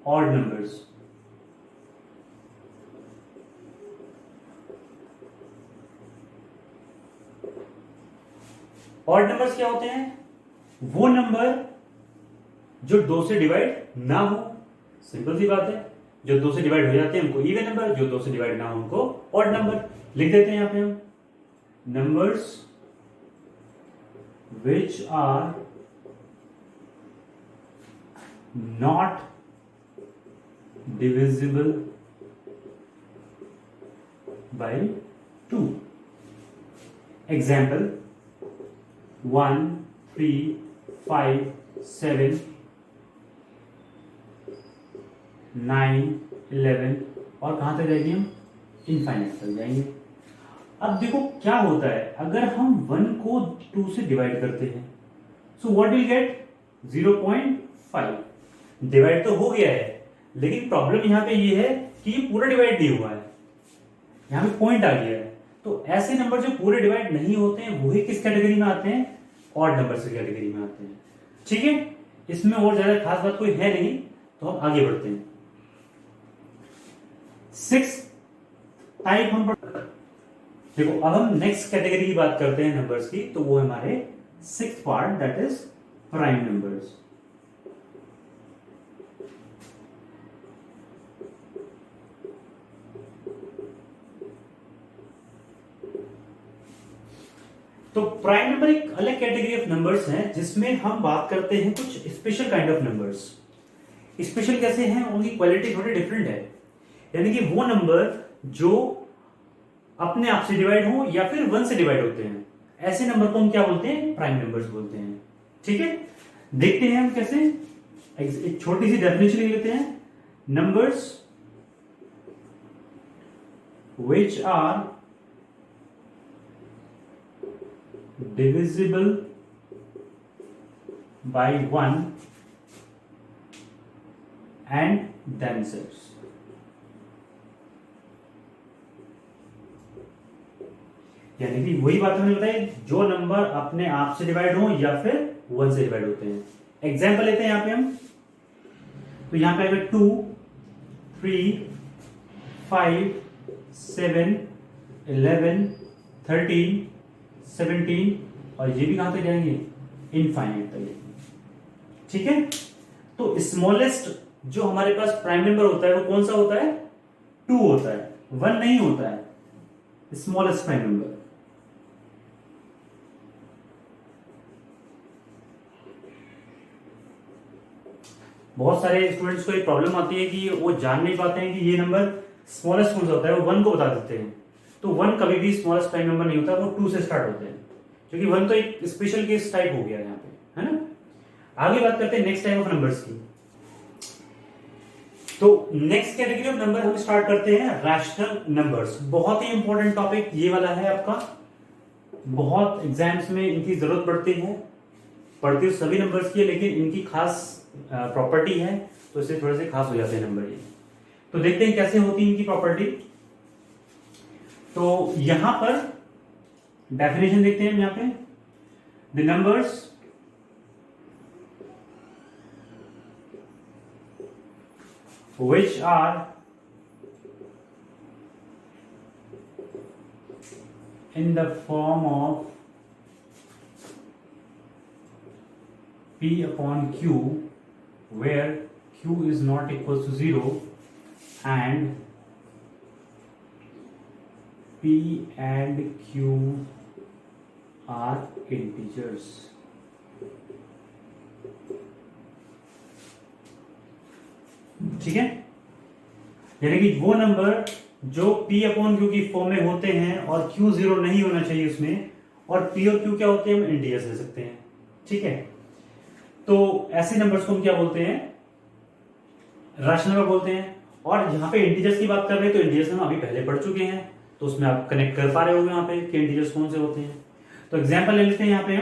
Odd numbers. Odd numbers क्या होते हैं? वो नंबर जो 2 से डिवाइड ना हो। सिंपल सी बात है, जो 2 से डिवाइड हो जाते हैं उनको इवन नंबर, जो 2 से डिवाइड ना हो उनको ऑड नंबर। लिख देते हैं यहां पे हम, numbers which are not divisible by 2. Example 1, 3, 5, 7, 9, 11 और कहां तक जाएंगे हम? इनफाइनाइट तक जाएंगे। अब देखो क्या होता है, अगर हम 1 को 2 से डिवाइड करते हैं, so what will get? 0.5। Divide तो हो गया है, लेकिन प्रॉब्लम यहां पे ये है कि ये पूरा डिवाइड नहीं हुआ है, यहां पे पॉइंट आ गया है। तो ऐसे नंबर जो पूरे डिवाइड नहीं होते हैं वही किस कैटेगरी में आते हैं? ऑड नंबर की कैटेगरी में आते हैं। ठीक है, इसमें और ज्यादा खास बात कोई है नहीं, तो हम आगे बढ़ते हैं। 6 टाइप हम देखो, अब हम नेक्स्ट कैटेगरी की बात करते हैं नंबर्स की, तो वो हमारे 6th part, that is prime numbers. तो प्राइम नंबर एक अलग कैटेगरी ऑफ नंबर्स हैं जिसमें हम बात करते हैं कुछ special kind of numbers. Special कैसे हैं? उनकी क्वालिटी थोड़ी डिफरेंट है, यानी कि वो नंबर जो अपने आप से डिवाइड हो या फिर 1 से डिवाइड होते हैं, ऐसे नंबर को हम क्या बोलते हैं? प्राइम नंबर्स बोलते हैं। ठीक है, देखते हैं हम कैसे। एक छोटी सी डेफिनेशन लिख लेते हैं, numbers which are divisible by 1 and themselves। यानी कि वही बात हमने बताई, जो नंबर अपने आप से डिवाइड हो या फिर 1 से डिवाइड होते हैं। एग्जांपल लेते हैं यहां पे हम, तो यहां पे अगर 2, 3, 5, 7, 11, 13, 17 और ये भी कहां तक जाएंगे? इनफाइनाइट तक जाएंगे। ठीक है, तो स्मॉलेस्ट जो हमारे पास प्राइम नंबर होता है वो कौन सा होता है? 2 होता है, 1 नहीं होता है स्मॉलेस्ट प्राइम नंबर। बहुत सारे स्टूडेंट्स को एक प्रॉब्लम आती है कि वो जान नहीं पाते हैं कि ये नंबर स्मॉलेस्ट कौन सा होता है, वो 1 को बता देते हैं। तो 1 कभी भी स्मॉलेस्ट प्राइम नंबर नहीं होता, वो 2 से स्टार्ट होते हैं, क्योंकि 1 तो एक स्पेशल केस टाइप हो गया यहाँ पे, है ना। आगे बात करते हैं नेक्स्ट टाइप ऑफ नंबर्स की। तो नेक्स्ट कैटेगरी ऑफ नंबर हम स्टार्ट करते हैं रैशनल नंबर्स। बहुत ही इंपॉर्टेंट टॉपिक ये वाला है आपका, बहुत एग्जाम्स में इनकी जरूरत पड़ती है सभी नंबर्स की, लेकिन इनकी खास प्रॉपर्टी है, तो इससे थोड़े से खास हो जाते हैं नंबर ये। तो देखते हैं कैसे होती है इनकी प्रॉपर्टी। तो यहां पर डेफिनेशन देखते हैं, यहां पे the numbers which are in the form of P upon Q, where Q is not equal to 0 and P and Q are integers। ठीक है, यानी कि वो नंबर जो P अपॉन Q की फॉर्म में होते हैं और Q 0 नहीं होना चाहिए उसमें, और P और Q क्या होते हैं? हम इंटीजर्स ले सकते हैं। ठीक है, तो ऐसे नंबर्स को हम क्या बोलते हैं? रैशनल नंबर बोलते हैं। और यहां पे इंटीजर्स की बात कर रहे हैं, तो इंटीजर्स हम अभी पहले पढ़ चुके हैं, तो उसमें आप कनेक्ट कर पा रहे होंगे यहाँ पे कि इंटीजर्स कौन से होते हैं। तो एग्जाम्पल ले लेते हैं, यहाँ पे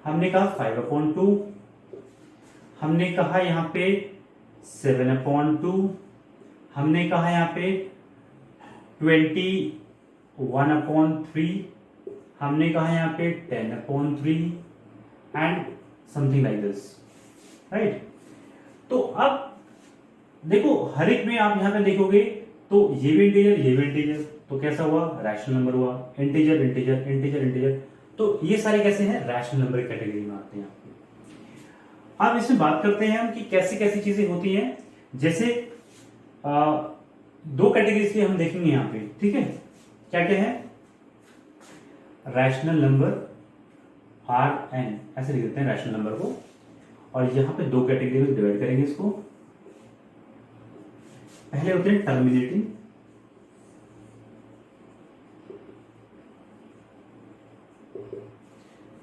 हमने कहा 5/2, हमने कहा यहाँ पे 7/2, हमने कहा यहाँ पे 21/3, हमने कहा यहाँ पे 10/3 and something like this, right. तो अब देखो हर एक में आप यहां पे देखोगे तो ये भी इंटीजर, ये भी इंटीजर, तो कैसा हुआ, रैशनल नंबर हुआ, इंटीजर इंटीजर इंटीजर इंटीजर, तो ये सारे कैसे हैं, रैशनल नंबर की कैटेगरी में आते हैं। अब इसमें बात करते हैं हम कि कैसी कैसी चीजें होती हैं। जैसे दो कैटेगरीज के हम देखेंगे यहाँ पे, ठीक है, क्या क्या है, रैशनल नंबर आर एन, ऐसे लिख देते हैं रैशनल नंबर को, और यहां पे दो कैटेगरी में डिवाइड करेंगे इसको। पहले होते हैं टर्मिनेटिंग,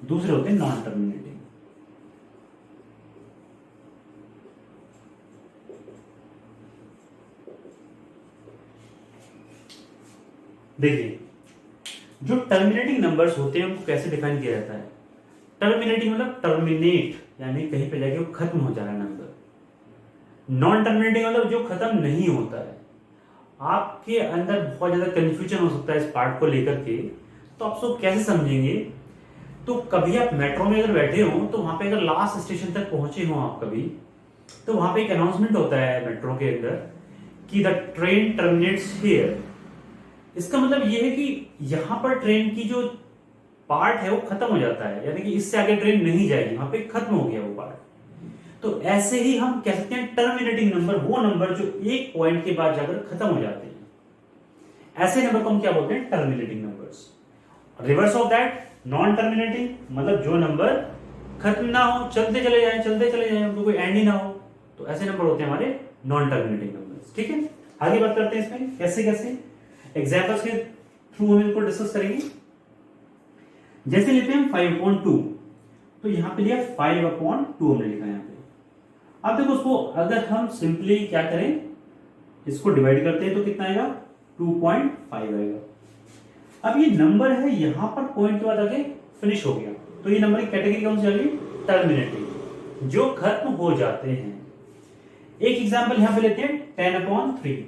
दूसरे होते हैं नॉन टर्मिनेटिंग। देखिए जो टर्मिनेटिंग नंबर्स होते हैं उनको कैसे डिफाइन किया जाता है। टर्मिनेटिंग मतलब टर्मिनेट यानी कहीं पे जाके वो खत्म हो जा रहा है नंबर। नॉन टर्मिनेटिंग मतलब जो खत्म नहीं होता है। आपके अंदर बहुत ज्यादा कंफ्यूजन हो सकता है इस पार्ट को लेकर के, तो आप सब कैसे समझेंगे। तो कभी आप मेट्रो में अगर बैठे हो तो वहां पे अगर लास्ट स्टेशन तक पहुंचे हो आप कभी, तो वहां पे एक अनाउंसमेंट होता है मेट्रो के अंदर कि द ट्रेन टर्मिनेट्स हियर। इसका मतलब यह है कि यहां पर ट्रेन की जो पार्ट है वो खत्म हो जाता है, यानी कि इससे आगे ट्रेन नहीं जाएगी, वहां पे खत्म हो गया वो पार्ट। तो ऐसे ही हम कह सकते हैं टर्मिनेटिंग नंबर वो नंबर जो एक पॉइंट के बाद जाकर खत्म हो जाते हैं। ऐसे नंबर को हम क्या बोलते हैं, terminating numbers. Reverse of that non terminating मतलब जो नंबर खत्म ना हो, चलते चले जाएं चलते चले जाएं, उनको कोई एंड ही ना हो, तो ऐसे नंबर होते हैं हमारे नॉन टर्मिनेटिंग नंबर्स। ठीक है, आगे बात करते हैं इसमें कैसे कैसे एग्जाम्पल्स के थ्रू हम इनको डिस्कस करेंगे। जैसे लेते हैं 5/2, तो यहां पे लिया 5/2 हमने लिखा यहां पे। अब देखो उसको अगर हम सिंपली क्या करें, इसको डिवाइड करते हैं तो कितना आएगा, 2.5 आएगा। अब ये नंबर है यहां पर पॉइंट के बाद आगे फिनिश हो गया, तो ये नंबर की कैटेगरी कौन सी आ गई, टर्मिनेटिंग, जो खत्म हो जाते हैं। एक एग्जांपल यहां पे लेते हैं 10/3।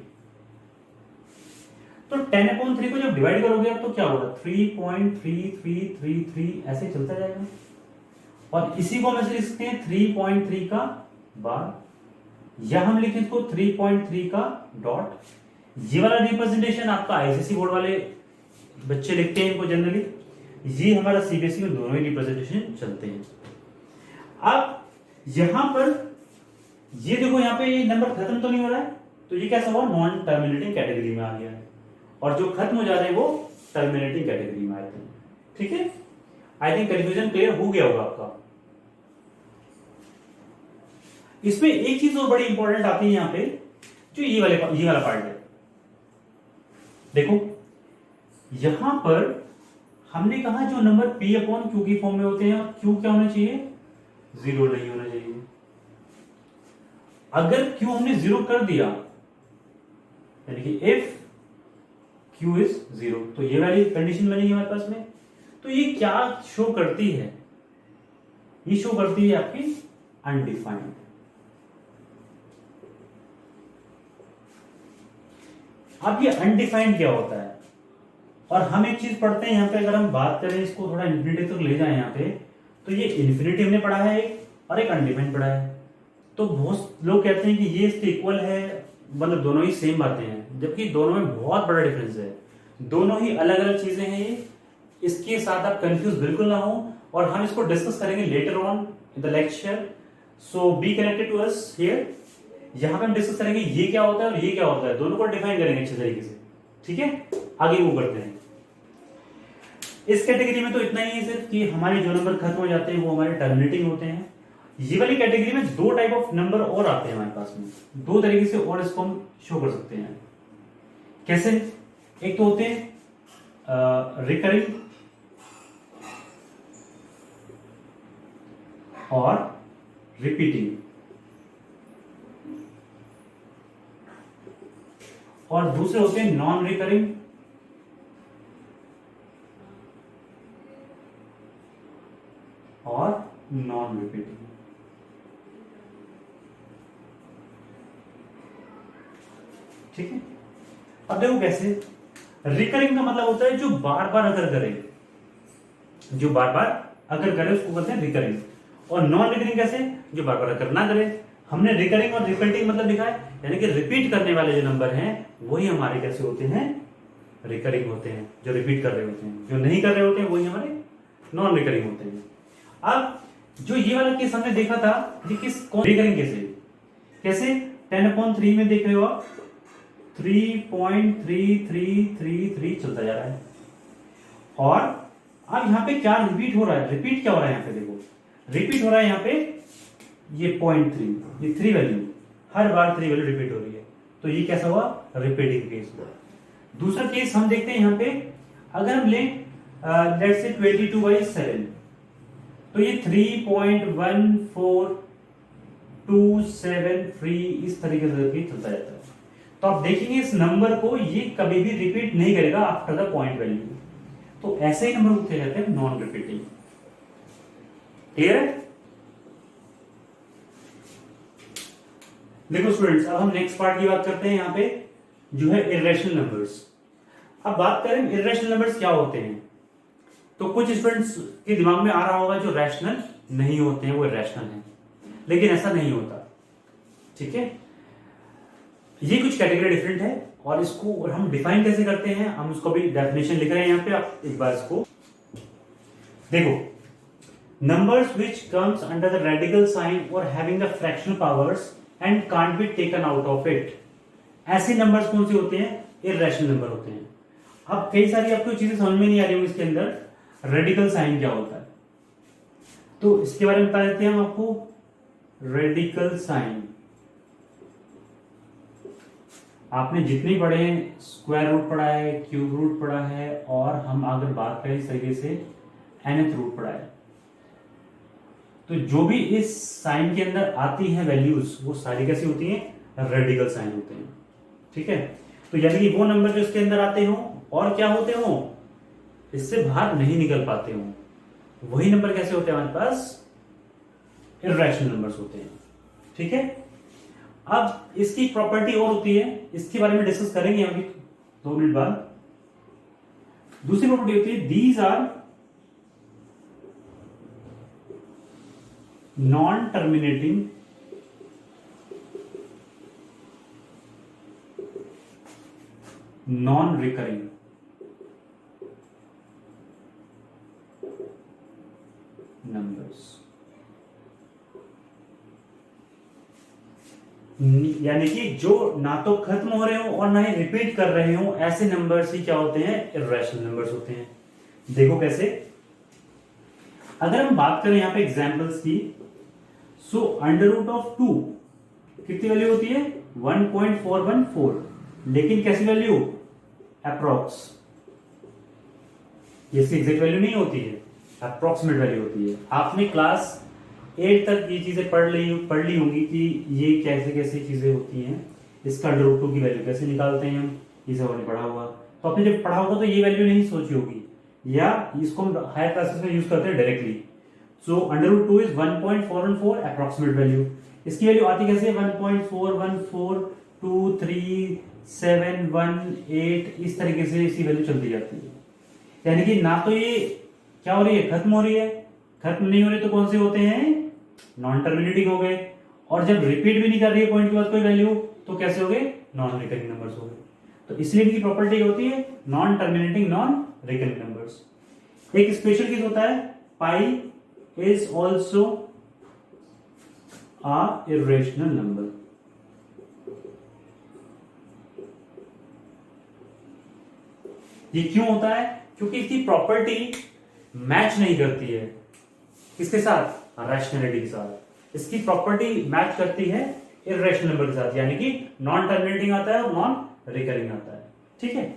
तो 10/3 को जब डिवाइड करोगे अब तो क्या होगा, 3.3333 ऐसे चलता जाएगा। और इसी को हम ऐसे लिख सकते हैं 3.3 का बार, या हम लिखें इसको 3.3 का डॉट। ये वाला रिप्रेजेंटेशन आपका आईसीएसई बोर्ड वाले बच्चे लिखते हैं इनको जनरली, ये हमारा सीबीएसई में दोनों ही रिप्रेजेंटेशन चलते हैं। अब यहां पर ये देखो यहां पे ये नंबर खत्म तो नहीं हो रहा है, तो ये कैसा हुआ, नॉन टर्मिनेटिंग कैटेगरी में आ गया है, और जो खत्म हो जा रहे हैं वो टर्मिनेटिंग कैटेगरी में आते हैं। ठीक है, आई थिंक कंफ्यूजन क्लियर हो गया होगा आपका। इसमें एक चीज और बड़ी इंपॉर्टेंट आती है यहां पे, जो ये वाला पार्ट है। देखो यहां पर हमने कहा जो नंबर P/Q की फॉर्म में होते हैं, Q क्या होना चाहिए, 0 नहीं होना चाहिए। अगर Q हमने 0 कर दिया, यानी कि इफ Q इज 0, तो ये वाली कंडीशन बनेगी हमारे पास में। तो ये क्या शो करती है, ये शो करती है आपकी अनडिफाइंड। अब ये अनडिफाइंड क्या होता है, और हम एक चीज पढ़ते हैं यहां पे, अगर हम बात करें इसको थोड़ा इंफिनिटी तक ले जाएं यहां पे, तो ये इंफिनिटी हमने पढ़ा है एक, और एक अनडिफाइंड पढ़ा है। तो बहुत लोग कहते हैं कि ये इसके इक्वल है, मतलब दोनों ही सेम बातें हैं, जबकि दोनों में बहुत बड़ा डिफरेंस है, दोनों ही अलग अलग चीजें हैं ये। इसके साथ आप कंफ्यूज बिल्कुल ना हो, और हम इसको डिस्कस करेंगे later on in the lecture, so be connected to us here. यहां पे हम डिस्कस करेंगे ये क्या होता है और ये क्या होता है, दोनों को डिफाइन करेंगे अच्छे तरीके से। ठीक है, आगे वो करते हैं। इस कैटेगरी में तो इतना ही है सिर्फ कि हमारे जो नंबर खत्म हो जाते हैं वो हमारे टर्मिनेटिंग होते हैं। ये वाली कैटेगरी में दो टाइप ऑफ नंबर और आते हैं हमारे पास में, दो तरीके से और इसको हम शो कर सकते हैं। कैसे, एक तो होते हैं रिकरिंग और रिपीटिंग, और दूसरे होते हैं नॉन रिकरिंग और नॉन रिपीटिंग। ठीक है, अब देखो कैसे। रिकरिंग का मतलब होता है जो बार बार अगर करे, जो बार बार अगर करे उसको कहते हैं रिकरिंग। और नॉन रिकरिंग कैसे, जो बार बार अगर ना करे, हमने रिकरिंग और रिपीटिंग मतलब लिखा है, यानी कि रिपीट करने वाले जो नंबर हैं वही हमारे कैसे होते हैं, रिकरिंग होते हैं, जो रिपीट कर रहे होते हैं। जो नहीं कर रहे होते हैं वही हमारे नॉन रिकरिंग होते हैं। अब जो ये वाला केस हमने देखा था, ये किस कौन रिकरिंग कैसे कैसे 10/3 में देख रहे हो आप 3.3333 चलता जा रहा है। और अब यहाँ पे क्या रिपीट हो रहा है, रिपीट क्या हो रहा है यहाँ पे, देखो रिपीट हो रहा है यहाँ पे ये 0.3, ये 3 वैल्यू, हर बार 3 वैल्यू रिपीट हो रही है, तो ये कैसा हुआ, रिपीटिंग केस हुआ। दूसरा केस हम देखते हैं यहाँ पे, अगर हम लें लेट्स से 22/7, तो ये 3.14273 इस तरीके से चलता जाता है। तो आप देखेंगे इस नंबर को ये कभी भी रिपीट नहीं करेगा आफ्टर द पॉइंट वैल्यू, तो ऐसे ही नंबर को क्या कहते हैं, नॉन रिपीटिंग। क्लियर है? देखो स्टूडेंट्स, अब हम नेक्स्ट पार्ट की बात करते हैं यहाँ पे, जो है इर्रेशनल नंबर्स। अब बात करें इर्रेशनल नंबर्स क्या होते हैं, तो कुछ स्टूडेंट्स के दिमाग में आ रहा होगा जो रैशनल नहीं होते हैं वो इर्रेशनल हैं, लेकिन ऐसा नहीं होता। ठीक है, ये कुछ कैटेगरी डिफरेंट है, और इसको और हम डिफाइन कैसे करते हैं, हम उसको भी डेफिनेशन लिख रहे हैं यहाँ पे, आप एक बार इसको देखो। Numbers which comes under the radical sign और having the fractional powers and can't be taken out of it, ऐसे नंबर्स कौन से होते हैं, इर्रेशनल नंबर होते हैं। अब कई सारी आपको चीजें समझ में नहीं आ रही होंगी इसके अंदर, रेडिकल साइन क्या होता है, तो इसके बारे में बता देते हैं हम आपको। रेडिकल साइन आपने जितने पढ़े हैं, स्क्वायर रूट पढ़ा है, क्यूब रूट पढ़ा है, और हम अगर बात करें इस तरीके से nth रूट पढ़ा है, तो जो भी इस साइन के अंदर आती है वैल्यूज वो सारी कैसी होती हैं, रेडिकल साइन होते हैं। ठीक है, तो यानी कि वो नंबर जो इसके अंदर आते हो और क्या होते हो, इससे बाहर नहीं निकल पाते हो, वही नंबर कैसे होते हैं हमारे पास, इर्रेशनल नंबर्स होते हैं। ठीक है, अब इसकी प्रॉपर्टी और होती है, इसके बारे में डिस्कस करेंगे अभी 2 मिनट बाद। दूसरी प्रॉपर्टी होती है these are non terminating non recurring numbers, यानी कि जो ना तो खत्म हो रहे हो और ना ही रिपीट कर रहे हो, ऐसे नंबर्स ही क्या होते हैं, इर्रेशनल नंबर्स होते हैं। देखो कैसे, अगर हम बात करें यहां पे एग्जांपल्स की, सो अंडर रूट ऑफ 2 कितनी वैल्यू होती है, 1.414, लेकिन कैसी वैल्यू, अप्रोक्स, ये इसकी एग्जैक्ट वैल्यू नहीं होती है, अप्रोक्सीमेट वैल्यू होती है। आपने क्लास 8 तक ये चीजें पढ़ ली होंगी कि ये कैसे कैसे चीजें होती हैं, इसका अंडर रूट 2 की वैल्यू कैसे निकालते हैं हम, ये सब आपने पढ़ा होगा। तो आपने जब पढ़ा होगा तो ये वैल्यू नहीं सोची होगी, या इसको हम हायर क्लासेस में यूज करते हैं directly. So under root 2 is 1.414 approximate value, इसकी वैल्यू आती कैसे है, 1.41423718, इस तरीके से इसकी वैल्यू चलती जाती है। यानी कि ना तो ये क्या हो रही है, खत्म हो रही है, खत्म नहीं हो रही तो कौन से होते हैं, नॉन टर्मिनेटिंग हो गए, और जब रिपीट भी नहीं कर रही है पॉइंट के बाद कोई वैल्यू, तो कैसे हो गए, नॉन रिकरिंग नंबर्स हो गए। तो इसलिए इनकी प्रॉपर्टी होती है non terminating non recurring numbers. एक स्पेशल केस होता है, pi is also a irrational number. ये क्यों होता है, क्योंकि इसकी प्रॉपर्टी मैच नहीं करती है किसके साथ, रैशनैलिटी के साथ। इसकी प्रॉपर्टी मैच करती है इर्रेशनल नंबर के साथ, यानी कि नॉन टर्मिनेटिंग आता है और नॉन रिकरिंग आता है। ठीक है,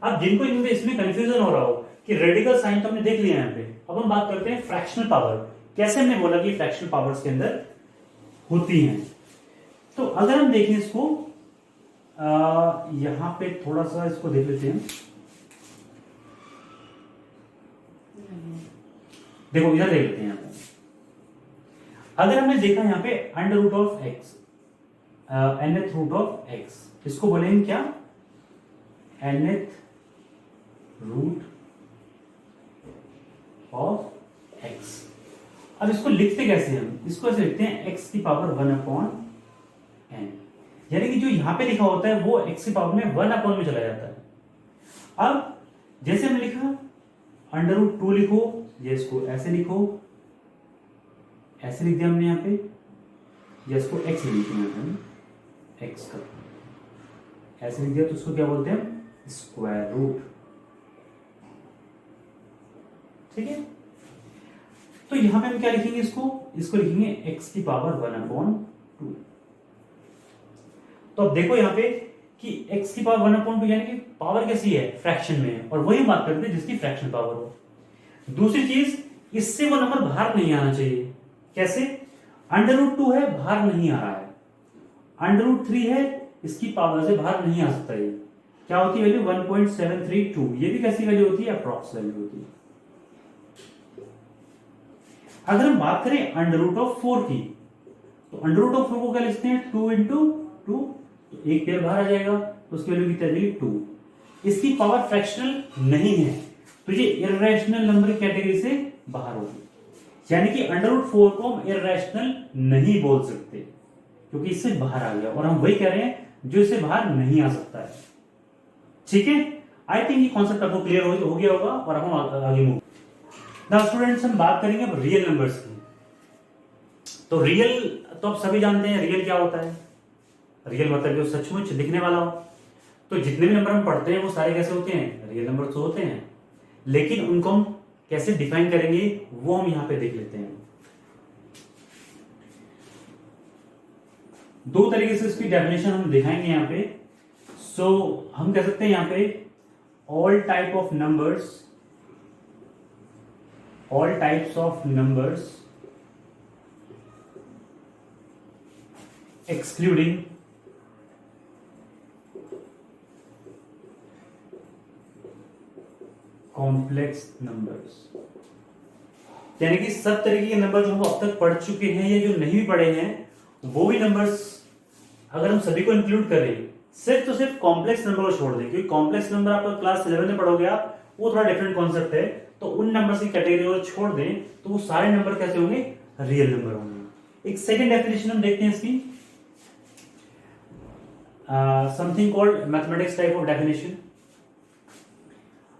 अब जिनको इसमें कंफ्यूजन हो रहा हो कि रेडिकल साइन तो हमने देख लिया यहाँ पे, अब हम बात करते हैं फ्रैक्शनल पावर। कैसे हमने बोला कि फ्रैक्शनल पावर्स के अंदर होती हैं, तो अगर हम देखें इसको यहां पे थोड़ा सा इसको देख लेते हैं। देखो इधर देख लेते हैं, यहां पे अगर हमने देखा यहां पे under root of x, nth root of x, इसको बोलेंगे क्या, nth रूट ऑफ एक्स। अब इसको लिखते कैसे हम, इसको ऐसे लिखते हैं x की पावर 1/n यानी कि जो यहाँ पे लिखा होता है वो x की पावर में 1 में चला जाता है। अब जैसे हमने लिखा √2 लिखो, ये इसको ऐसे लिखो, ऐसे लिख दिया हमने यहाँ पे, या इसको x लिख दिया, x का ऐसे लिख दिया, तो उसको क्या बोलते हैं हम, स्क्वायर रूट। ठीक है, तो यहां पे हम क्या लिखेंगे, इसको लिखेंगे x की पावर 1/2। तो अब देखो यहाँ पे कि x की पावर 1/2 यानी कि पावर कैसी है, फ्रैक्शन में है, और वही बात करते हैं जिसकी फ्रैक्शन पावर हो। दूसरी चीज, इससे वो नंबर बाहर नहीं आना चाहिए। कैसे, √2 है, बाहर नहीं आ रहा है, √3 है, इसकी पावर से बाहर नहीं आ सकता। ये क्या होती है वैल्यू, 1.732। ये भी कैसी वैल्यू होती है, अप्रॉक्स वैल्यू होती है। अगर हम बात करें √4 की, तो √4 को क्या लिखते हैं, 2 × 2, तो एक पेयर बाहर आ जाएगा, तो उसकी वैल्यू कितनी आ जाएगी, 2। इसकी पावर फ्रैक्शनल नहीं है, तो ये इर्रेशनल नंबर कैटेगरी से बाहर होगी। यानी कि √4 को हम इर्रेशनल नहीं बोल सकते, क्योंकि इससे बाहर आ गया, और हम वही कह रहे हैं जो इससे बाहर नहीं आ सकता है। ठीक है, आई थिंक ये कॉन्सेप्ट आपको क्लियर हो गया होगा, और अब हम आगे मूव। नाउ स्टूडेंट्स, हम बात करेंगे अब रियल नंबर्स की। तो रियल तो आप सभी जानते हैं, रियल क्या होता है। रियल मतलब जो सचमुच दिखने वाला हो। तो जितने भी नंबर हम पढ़ते हैं वो सारे कैसे होते हैं, रियल नंबर तो होते हैं, लेकिन उनको हम कैसे डिफाइन करेंगे वो हम यहां पे देख लेते हैं। दो तरीके से इसकी डेफिनेशन हम दिखाएंगे यहां पे। सो हम कह सकते हैं यहां पे all types of numbers excluding complex numbers. यानी कि सब तरीके के नंबर जो हम अब तक पढ़ चुके हैं या जो नहीं भी पढ़े हैं, वो भी नंबर्स अगर हम सभी को इंक्लूड करें, सिर्फ तो सिर्फ कॉम्प्लेक्स नंबर को छोड़ दें, क्योंकि कॉम्प्लेक्स नंबर आप क्लास 11 में पढ़ोगे आप, वो थोड़ा डिफरेंट कॉन्सेप्ट है। तो उन नंबर की कैटेगरी को छोड़ दें तो वो सारे नंबर कैसे होंगे, रियल नंबर होंगे। एक सेकेंड डेफिनेशन हम देखते हैं इसकी, something called mathematics type of definition.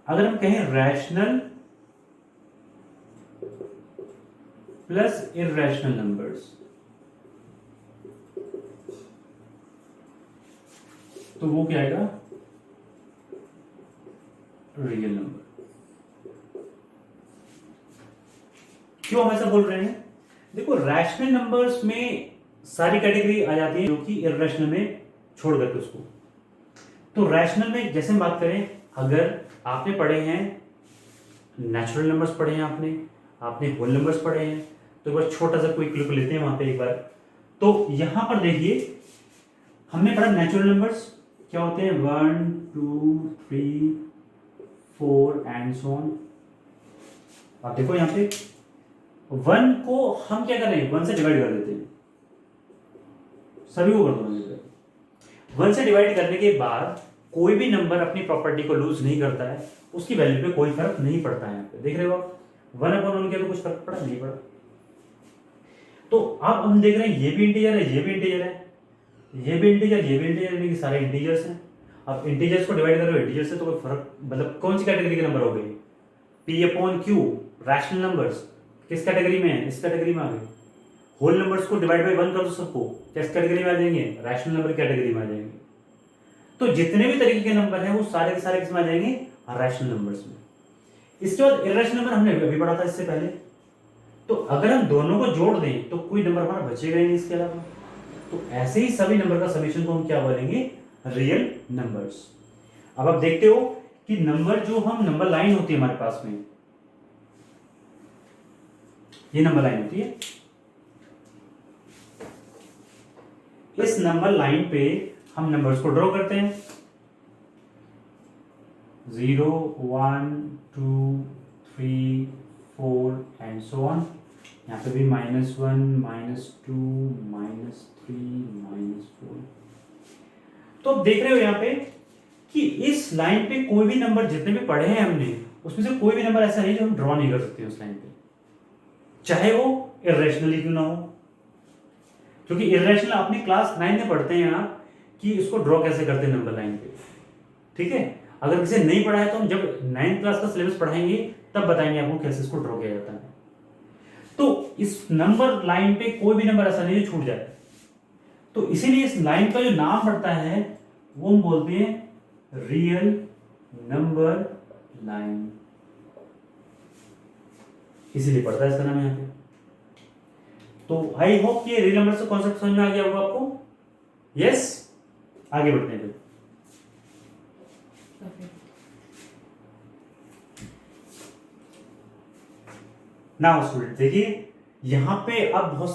अगर हम कहें रैशनल प्लस इर्रेशनल नंबर्स, तो वो क्या आएगा, रियल नंबर। क्यों हम ऐसा बोल रहे हैं, देखो रैशनल नंबर्स में सारी कैटेगरी आ जाती है जो कि इर्रेशनल में छोड़ करके उसको। तो रैशनल में जैसे हम बात करें, अगर आपने पढ़े हैं नेचुरल नंबर्स, पढ़े हैं आपने होल नंबर्स पढ़े हैं, तो एक बार छोटा सा क्विक लुक लेते हैं वहां पे एक बार। तो यहां पर देखिए, हमने पढ़ा नेचुरल नंबर्स क्या होते हैं, 1 2 3 4 एंड सो ऑन। आप देखो यहां पे 1 को हम क्या कर रहे हैं, 1 से डिवाइड कर देते हैं, सभी को कर दो। 1 से डिवाइड करने के बाद कोई भी नंबर अपनी प्रॉपर्टी को लूज नहीं करता है, उसकी वैल्यू पे कोई फर्क नहीं पड़ता है। यहाँ पे देख रहे हो आप, 1/1 के तो कुछ फर्क पड़ा नहीं पड़ा। तो अब हम देख रहे हैं ये भी इंटीजर है, ये भी इंटीजर है, ये भी इंटीजर, ये भी इंटीजर, यानी कि सारे इंटीजर्स हैं। अब इंटीजर्स को डिवाइड करो इंटीजर से तो कोई फर्क, मतलब कौन सी कैटेगरी के नंबर हो गए, P/Q रैशनल नंबर्स किस कैटेगरी में है, इस कैटेगरी में आ गए। होल नंबर्स को डिवाइड बाय 1 कर दो सबको, किस कैटेगरी में आ जाएंगे, रैशनल नंबर कैटेगरी में आ जाएंगे। तो जितने भी तरीके के नंबर हैं वो सारे के सारे किसमें आ जाएंगे, रैशनल नंबर्स में। इसके बाद इर्रेशनल नंबर हमने अभी पढ़ा था इससे पहले। तो अगर हम दोनों को जोड़ दें तो कोई नंबर हमारा बचेगा ही नहीं इसके अलावा। तो ऐसे ही सभी नंबर का समेशन को हम क्या बोलेंगे, रियल नंबर्स। अब आप देखते हो कि नंबर जो हम नंबर लाइन होती है हमारे पास में, ये नंबर लाइन होती है, इस नंबर लाइन पे हम नंबर्स को ड्रॉ करते हैं, 0 1 2 3 4 एंड सो ऑन। यहाँ पे भी -1 -2 -3 -4। तो आप देख रहे हो यहाँ पे कि इस लाइन पे कोई भी नंबर जितने भी पढ़े हैं हमने, उसमें से कोई भी नंबर ऐसा नहीं जो हम ड्रॉ नहीं कर सकते उस लाइन पे, चाहे वो इर्रेशनल क्यों ना हो। क्योंकि इर्रेशनल अपनी क्लास 9 में पढ़ते हैं आप कि इसको ड्रॉ कैसे करते हैं नंबर लाइन पे, ठीक है। अगर किसी ने नहीं पढ़ा है तो हम जब 9th क्लास का सिलेबस पढ़ाएंगे तब बताएंगे आपको कैसे इसको ड्रॉ किया जाता है। तो इस नंबर लाइन पे कोई भी नंबर ऐसा नहीं जो छूट जाए, तो इसीलिए इस लाइन का जो नाम पड़ता है वो हम बोलते हैं रियल नंबर लाइन, इसीलिए पड़ता है इसका नाम यहाँ पे। तो आई होप कि रियल नंबर से कॉन्सेप्ट समझ में आ गया होगा आपको। यस, आगे बढ़ते हैं। नाउ स्टूडेंट देखिए, यहाँ पे अब बहुत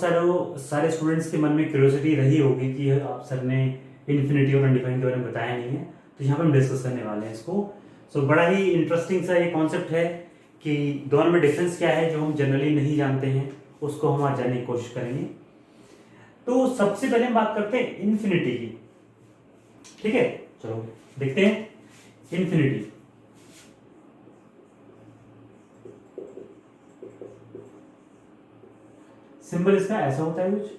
सारे स्टूडेंट्स के मन में क्यूरियोसिटी रही होगी कि आप सर ने इन्फिनिटी और अनडिफाइंड के बारे में बताया नहीं है, तो यहाँ पे हम डिस्कस करने वाले हैं इसको। सो बड़ा ही इंटरेस्टिंग सा ये कॉन्सेप्ट है कि दोनों में डिफरेंस क्या है जो हम जनरली नहीं जानते हैं, उसको हम आज जानने की कोशिश करेंगे। तो सबसे पहले हम बात करते हैं इन्फिनिटी की, ठीक है। चलो देखते हैं इन्फिनिटी। सिंबल इसका ऐसा होता है कुछ,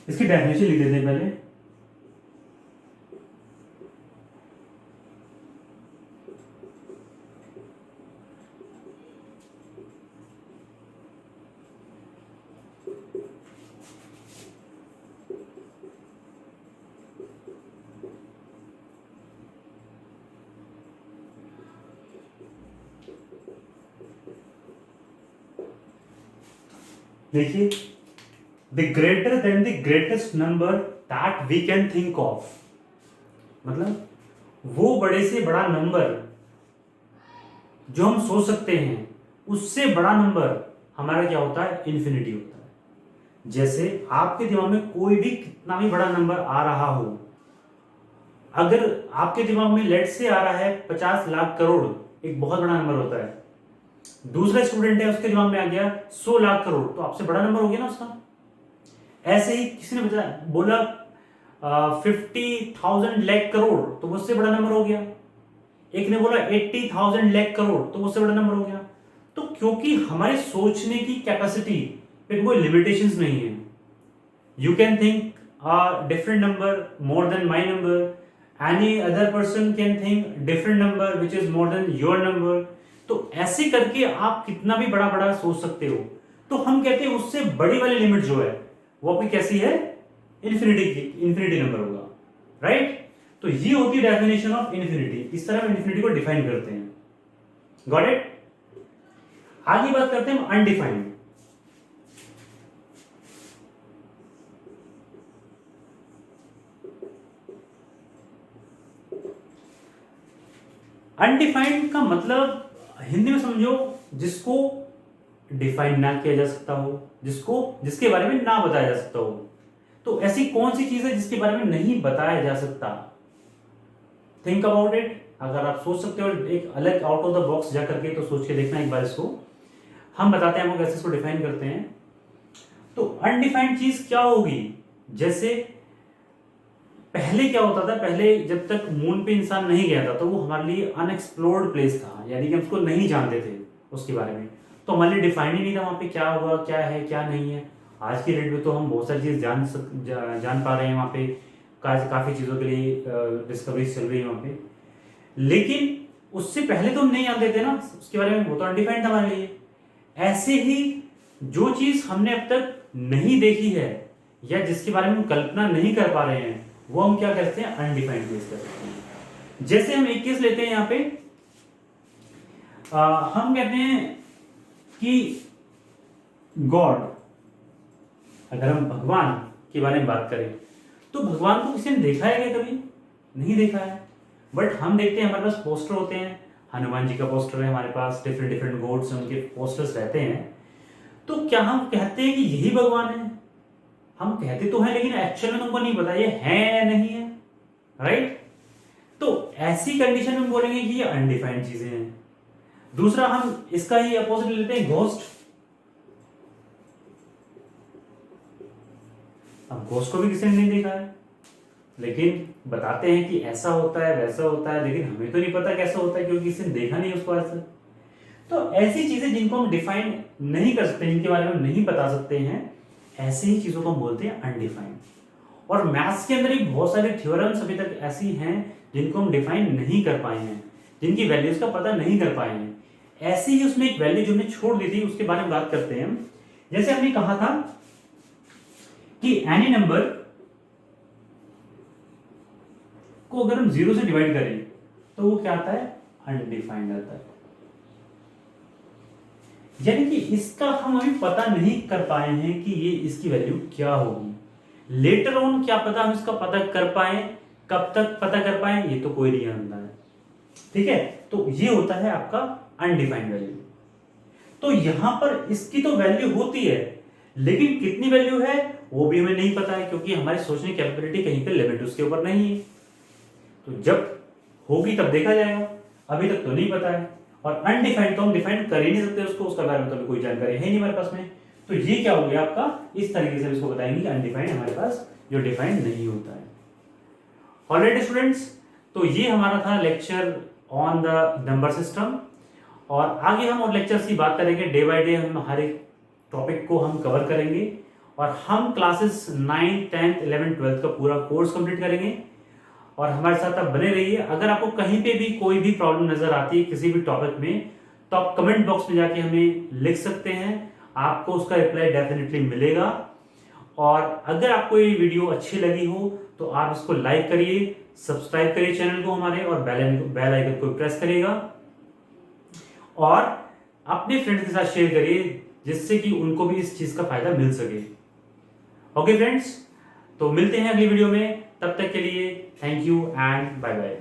इसकी डेफिनेशन लिख देते हैं पहले। देखिए, the greater than the greatest number that we can think of, मतलब वो बड़े से बड़ा नंबर जो हम सोच सकते हैं उससे बड़ा नंबर हमारा क्या होता है, इन्फिनिटी होता है। जैसे आपके दिमाग में कोई भी कितना भी बड़ा नंबर आ रहा हो, अगर आपके दिमाग में लेट से आ रहा है 50 लाख करोड़, एक बहुत बड़ा नंबर होता है, दूसरा स्टूडेंट है उसके दिमाग में आ गया 100 लाख करोड़, तो आपसे बड़ा नंबर हो गया ना उसका। ऐसे ही किसी ने बोला 50,000 लाख करोड़, तो उससे बड़ा नंबर हो गया। एक ने बोला 80,000 लाख करोड़, तो उससे बड़ा नंबर हो गया। तो क्योंकि हमारे सोचने की कैपेसिटी पे कोई लिमिटेशंस नहीं है, you can think a different number more than my number, any other person can think different number which is more than your number। तो ऐसे करके आप कितना भी बड़ा बड़ा सोच सकते हो। तो हम कहते हैं उससे बड़ी वाली लिमिट जो है वो आपकी कैसी है, इन्फिनिटी नंबर होगा, राइट। तो ये होती है डेफिनेशन ऑफ इन्फिनिटी। इस तरह हम इन्फिनिटी को डिफाइन करते हैं, गॉट इट। आगे बात करते हैं हम अनडिफाइंड। अनडिफाइंड का मतलब हिंदी में समझो जिसको डिफाइन ना किया जा सकता हो, जिसके बारे में ना बताया जा सकता हो। तो ऐसी कौन सी चीज है जिसके बारे में नहीं बताया जा सकता, थिंक अबाउट इट। अगर आप सोच सकते हो एक अलग आउट ऑफ द बॉक्स जा करके, तो सोच के देखना एक बार इसको। हम बताते हैं आपको कैसे इसको डिफाइन करते हैं। तो अनडिफाइंड चीज क्या होगी, जैसे पहले क्या होता था, पहले जब तक मून पे इंसान नहीं गया था तो वो हमारे लिए अनएक्सप्लोर्ड प्लेस था, यानी कि हम उसको नहीं जानते थे उसके बारे में, तो हमारे लिए डिफाइन ही नहीं था वहां पे क्या हुआ, क्या है क्या नहीं है। आज की डेट में तो हम बहुत सारी चीज जान पा रहे हैं वहां पे, काफी चीजों के लिए डिस्कवरी चल रही है वहां पे। लेकिन उससे पहले तो हम नहीं जानते थे ना उसके बारे में, वो तो अनडिफाइंड था हमारे लिए। ऐसे ही जो चीज हमने अब तक नहीं देखी है या जिसके बारे में हम कल्पना नहीं कर पा रहे हैं, वो हम क्या करते हैं, अनडिफाइंड केस कर सकते हैं। जैसे हम एक केस लेते हैं यहाँ पे, हम कहते हैं कि गॉड, अगर हम भगवान के बारे में बात करें तो भगवान को किसी ने देखा है क्या, कभी नहीं देखा है। बट हम देखते हैं हमारे पास पोस्टर होते हैं, हनुमान जी का पोस्टर है हमारे पास, डिफरेंट गॉड्स उनके पोस्टर्स रहते हैं। तो क्या हम कहते हैं कि यही भगवान है, हम कहते तो हैं लेकिन एक्चुअल में तुमको नहीं पता ये है या नहीं है, राइट। तो ऐसी कंडीशन में बोलेंगे कि ये अनडिफाइंड चीजें हैं। दूसरा हम इसका ही अपोजिट लेते हैं, घोस्ट। अब घोस्ट को भी किसी ने नहीं देखा है, लेकिन बताते हैं कि ऐसा होता है वैसा होता है, लेकिन हमें तो नहीं पता कैसा होता है क्योंकि किसी ने देखा नहीं उसको आज तक। तो ऐसी चीजें जिनको हम डिफाइन नहीं कर सकते, जिनके बारे में नहीं बता सकते हैं, ऐसे ही चीजों को हम बोलते हैं अनडिफाइंड। और मैथ्स के अंदर ही बहुत सारे थ्योरम्स अभी तक ऐसी हैं जिनको हम डिफाइन नहीं कर पाए हैं, जिनकी वैल्यूज का पता नहीं कर पाए हैं। ऐसे ही उसमें एक वैल्यू जो हमने छोड़ दी थी उसके बारे में बात करते हैं हम। जैसे हमने कहा था कि एनी नंबर को अगर हम 0 से डिवाइड करें तो वो क्या आता है, अनडिफाइंड आता है। यानी कि इसका हम अभी पता नहीं कर पाए हैं कि ये इसकी वैल्यू क्या होगी। लेटर ऑन क्या पता हम इसका पता कर पाए, कब तक पता कर पाए ये तो कोई नहीं जानता है। ठीक है, तो ये होता है आपका अनडिफाइंड वैल्यू। तो यहां पर इसकी तो वैल्यू होती है, लेकिन कितनी वैल्यू है वो भी हमें नहीं पता है, क्योंकि हमारी सोचने की कैपेबिलिटी कहीं पे लिमिट उसके ऊपर नहीं है। तो जब होगी तब देखा जाएगा, अभी तक तो नहीं पता है। और अनडिफाइंड तो हम डिफाइन कर ही नहीं सकते उसको, उसका बारे में तो कोई जानकारी है नहीं हमारे पास में। तो ये क्या हो गया आपका, इस तरीके से इसको बताएंगे कि अनडिफाइंड हमारे पास जो डिफाइंड नहीं होता है। ऑलराइट स्टूडेंट्स, तो ये हमारा था lecture on the number system. और आगे हम और लेक्चर्स की बात करेंगे, डे बाय डे हम हर एक टॉपिक को हम कवर करेंगे। और हम classes 9th 10th 11th 12th का पूरा कोर्स कंप्लीट करेंगे। और हमारे साथ आप बने रहिए। अगर आपको कहीं पे भी कोई भी प्रॉब्लम नजर आती है किसी भी टॉपिक में, तो आप कमेंट बॉक्स में जाके हमें लिख सकते हैं, आपको उसका रिप्लाई डेफिनेटली मिलेगा। और अगर आपको ये वीडियो अच्छी लगी हो तो आप इसको लाइक करिए, सब्सक्राइब करिए चैनल को हमारे, और बेल आइकन को प्रेस करिएगा और अपने फ्रेंड्स के साथ शेयर करिए, जिससे कि उनको भी इस चीज का फायदा मिल सके। ओके फ्रेंड्स, तो मिलते हैं अगली वीडियो में, तब तक के लिए thank you and bye bye.